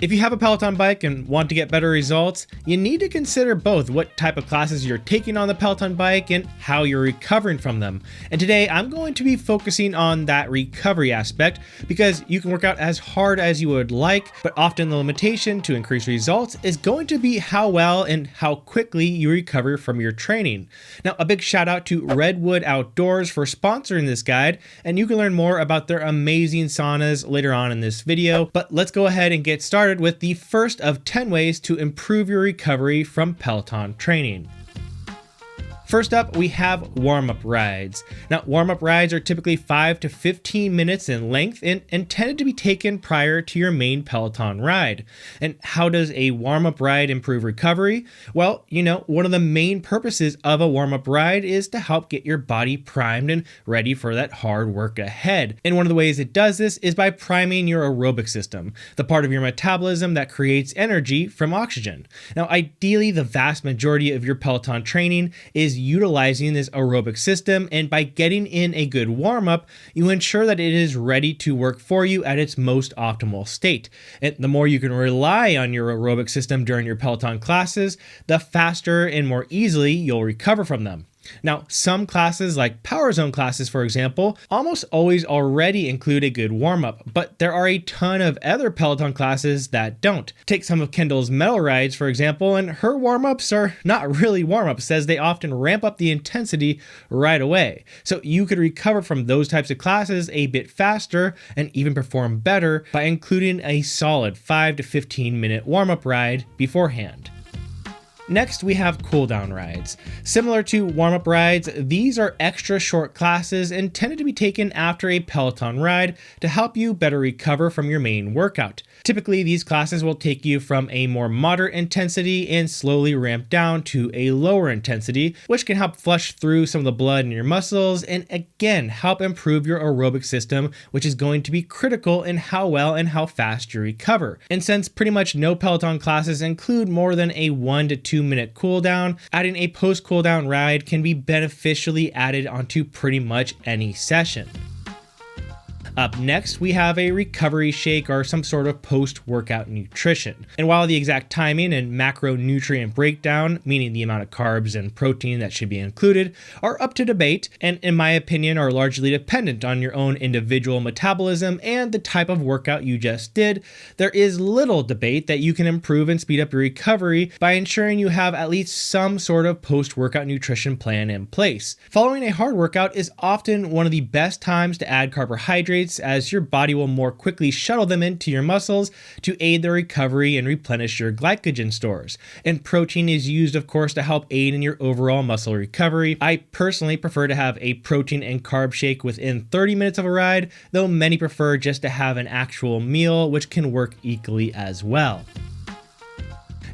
If you have a Peloton bike and want to get better results, you need to consider both what type of classes you're taking on the Peloton bike and how you're recovering from them. And today I'm going to be focusing on that recovery aspect because you can work out as hard as you would like, but often the limitation to increase results is going to be how well and how quickly you recover from your training. Now, a big shout out to Redwood Outdoors for sponsoring this guide, and you can learn more about their amazing saunas later on in this video, but let's go ahead and get started with the first of 10 ways to improve your recovery from Peloton training. First up, we have warm-up rides. Now, warm-up rides are typically 5 to 15 minutes in length and intended to be taken prior to your main Peloton ride. And how does a warm-up ride improve recovery? Well, one of the main purposes of a warm-up ride is to help get your body primed and ready for that hard work ahead. And one of the ways it does this is by priming your aerobic system, the part of your metabolism that creates energy from oxygen. Now, ideally, the vast majority of your Peloton training is utilizing this aerobic system, and by getting in a good warm-up, you ensure that it is ready to work for you at its most optimal state. And the more you can rely on your aerobic system during your Peloton classes, the faster and more easily you'll recover from them. Now, some classes like Power Zone classes, for example, almost always already include a good warm-up, but there are a ton of other Peloton classes that don't. Take some of Kendall's metal rides, for example, and her warm-ups are not really warm-ups, as they often ramp up the intensity right away. So you could recover from those types of classes a bit faster and even perform better by including a solid 5 to 15 minute warm-up ride beforehand. Next, we have cooldown rides. Similar to warm-up rides, these are extra short classes intended to be taken after a Peloton ride to help you better recover from your main workout. Typically, these classes will take you from a more moderate intensity and slowly ramp down to a lower intensity, which can help flush through some of the blood in your muscles and again, help improve your aerobic system, which is going to be critical in how well and how fast you recover. And since pretty much no Peloton classes include more than a 1 to 2 minute cooldown, adding a post cooldown ride can be beneficially added onto pretty much any session. Up next, we have a recovery shake or some sort of post-workout nutrition. And while the exact timing and macronutrient breakdown, meaning the amount of carbs and protein that should be included, are up to debate, and in my opinion are largely dependent on your own individual metabolism and the type of workout you just did, there is little debate that you can improve and speed up your recovery by ensuring you have at least some sort of post-workout nutrition plan in place. Following a hard workout is often one of the best times to add carbohydrates, as your body will more quickly shuttle them into your muscles to aid the recovery and replenish your glycogen stores. And protein is used, of course, to help aid in your overall muscle recovery. I personally prefer to have a protein and carb shake within 30 minutes of a ride, though many prefer just to have an actual meal, which can work equally as well.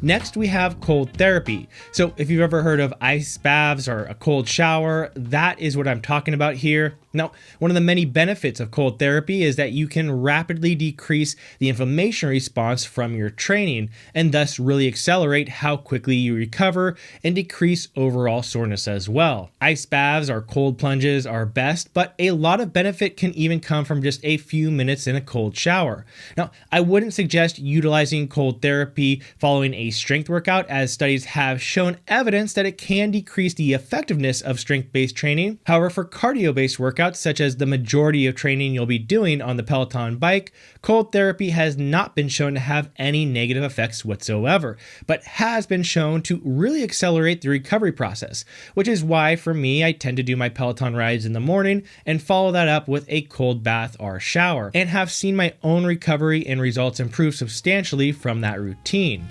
Next, we have cold therapy. So if you've ever heard of ice baths or a cold shower, that is what I'm talking about here. Now, one of the many benefits of cold therapy is that you can rapidly decrease the inflammation response from your training and thus really accelerate how quickly you recover and decrease overall soreness as well. Ice baths or cold plunges are best, but a lot of benefit can even come from just a few minutes in a cold shower. Now, I wouldn't suggest utilizing cold therapy following a strength workout, as studies have shown evidence that it can decrease the effectiveness of strength-based training. However, for cardio-based workouts, such as the majority of training you'll be doing on the Peloton bike, cold therapy has not been shown to have any negative effects whatsoever, but has been shown to really accelerate the recovery process, which is why for me, I tend to do my Peloton rides in the morning and follow that up with a cold bath or shower, and have seen my own recovery and results improve substantially from that routine.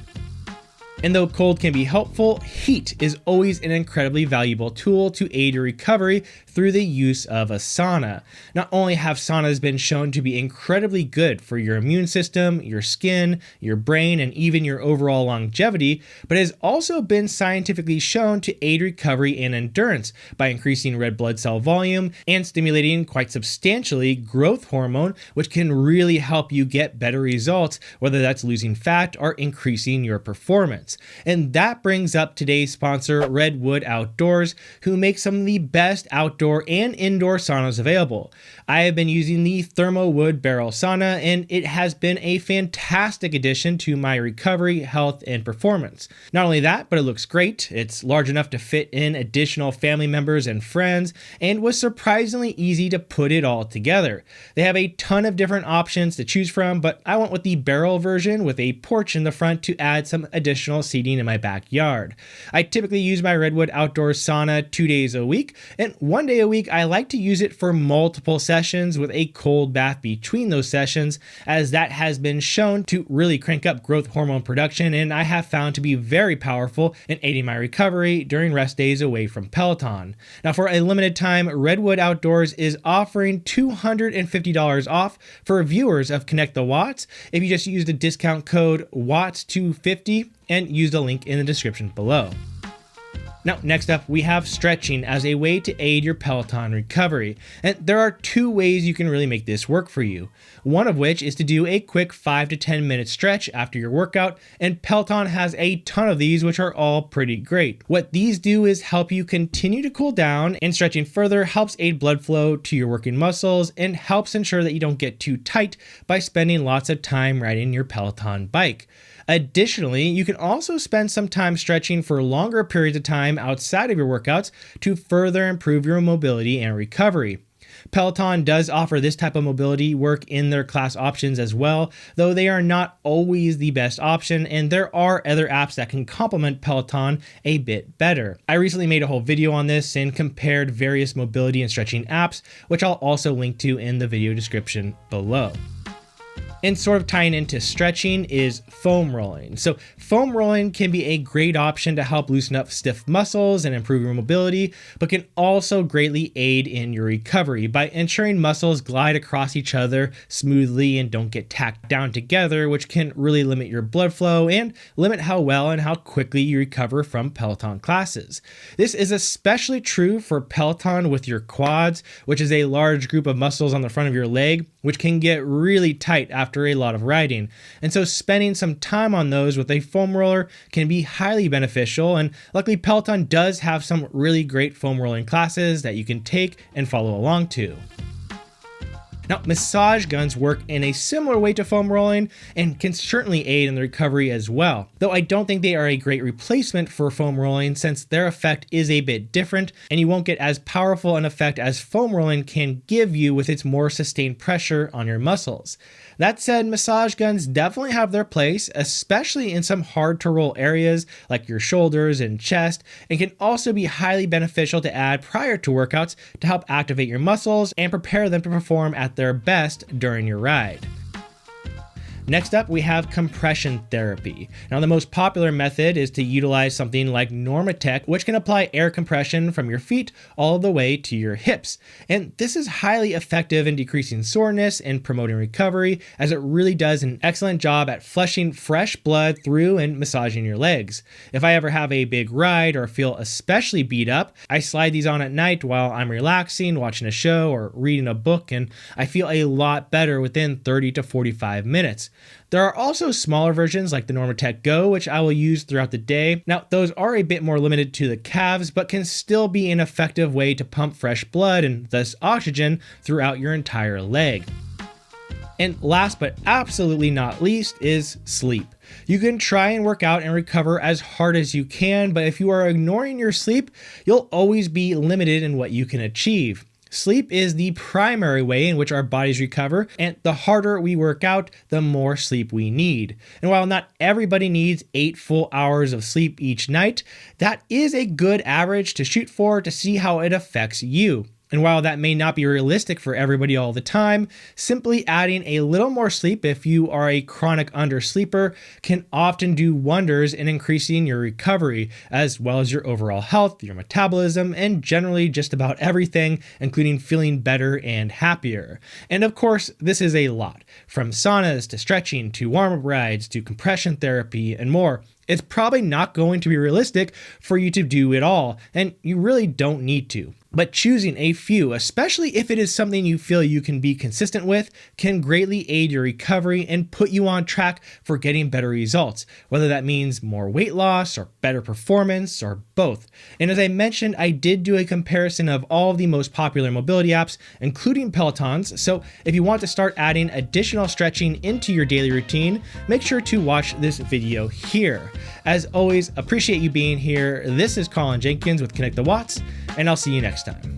And though cold can be helpful, heat is always an incredibly valuable tool to aid your recovery through the use of a sauna. Not only have saunas been shown to be incredibly good for your immune system, your skin, your brain, and even your overall longevity, but has also been scientifically shown to aid recovery and endurance by increasing red blood cell volume and stimulating quite substantially growth hormone, which can really help you get better results, whether that's losing fat or increasing your performance. results. And that brings up today's sponsor, Redwood Outdoors, who makes some of the best outdoor and indoor saunas available. I have been using the Thermowood Barrel Sauna, and it has been a fantastic addition to my recovery, health, and performance. Not only that, but it looks great. It's large enough to fit in additional family members and friends, and was surprisingly easy to put it all together. They have a ton of different options to choose from, but I went with the barrel version with a porch in the front to add some additional seating in my backyard. I typically use my Redwood Outdoors sauna 2 days a week, and 1 day a week I like to use it for multiple sessions with a cold bath between those sessions, as that has been shown to really crank up growth hormone production, and I have found to be very powerful in aiding my recovery during rest days away from Peloton. Now, for a limited time, Redwood Outdoors is offering $250 off for viewers of Connect the Watts if you just use the discount code WATTS250 and use the link in the description below. Now, next up, we have stretching as a way to aid your Peloton recovery. And there are 2 ways you can really make this work for you. One of which is to do a quick 5 to 10 minute stretch after your workout, and Peloton has a ton of these, which are all pretty great. What these do is help you continue to cool down, and stretching further helps aid blood flow to your working muscles and helps ensure that you don't get too tight by spending lots of time riding your Peloton bike. Additionally, you can also spend some time stretching for longer periods of time outside of your workouts to further improve your mobility and recovery. Peloton does offer this type of mobility work in their class options as well, though they are not always the best option, and there are other apps that can complement Peloton a bit better. I recently made a whole video on this and compared various mobility and stretching apps, which I'll also link to in the video description below. And sort of tying into stretching is foam rolling. So foam rolling can be a great option to help loosen up stiff muscles and improve your mobility, but can also greatly aid in your recovery by ensuring muscles glide across each other smoothly and don't get tacked down together, which can really limit your blood flow and limit how well and how quickly you recover from Peloton classes. This is especially true for Peloton with your quads, which is a large group of muscles on the front of your leg, which can get really tight after a lot of riding. And so spending some time on those with a foam roller can be highly beneficial, and luckily Peloton does have some really great foam rolling classes that you can take and follow along to. Now, massage guns work in a similar way to foam rolling and can certainly aid in the recovery as well, though I don't think they are a great replacement for foam rolling, since their effect is a bit different and you won't get as powerful an effect as foam rolling can give you with its more sustained pressure on your muscles. That said, massage guns definitely have their place, especially in some hard to roll areas like your shoulders and chest, and can also be highly beneficial to add prior to workouts to help activate your muscles and prepare them to perform at their best during your ride. Next up, we have compression therapy. Now, the most popular method is to utilize something like Normatec, which can apply air compression from your feet all the way to your hips. And this is highly effective in decreasing soreness and promoting recovery, as it really does an excellent job at flushing fresh blood through and massaging your legs. If I ever have a big ride or feel especially beat up, I slide these on at night while I'm relaxing, watching a show, or reading a book, and I feel a lot better within 30 to 45 minutes. There are also smaller versions like the Normatec Go, which I will use throughout the day. Now, those are a bit more limited to the calves, but can still be an effective way to pump fresh blood and thus oxygen throughout your entire leg. And last but absolutely not least is sleep. You can try and work out and recover as hard as you can, but if you are ignoring your sleep, you'll always be limited in what you can achieve. Sleep is the primary way in which our bodies recover, and the harder we work out, the more sleep we need. And while not everybody needs 8 full hours of sleep each night, that is a good average to shoot for to see how it affects you. And while that may not be realistic for everybody all the time, simply adding a little more sleep if you are a chronic undersleeper can often do wonders in increasing your recovery, as well as your overall health, your metabolism, and generally just about everything, including feeling better and happier. And of course, this is a lot. From saunas to stretching to warm-up rides to compression therapy and more. it's probably not going to be realistic for you to do it all, and you really don't need to. But choosing a few, especially if it is something you feel you can be consistent with, can greatly aid your recovery and put you on track for getting better results, whether that means more weight loss or better performance or both. And as I mentioned, I did do a comparison of all of the most popular mobility apps, including Peloton's, so if you want to start adding additional stretching into your daily routine, make sure to watch this video here. As always, appreciate you being here. This is Colin Jenkins with Connect the Watts, and I'll see you next time.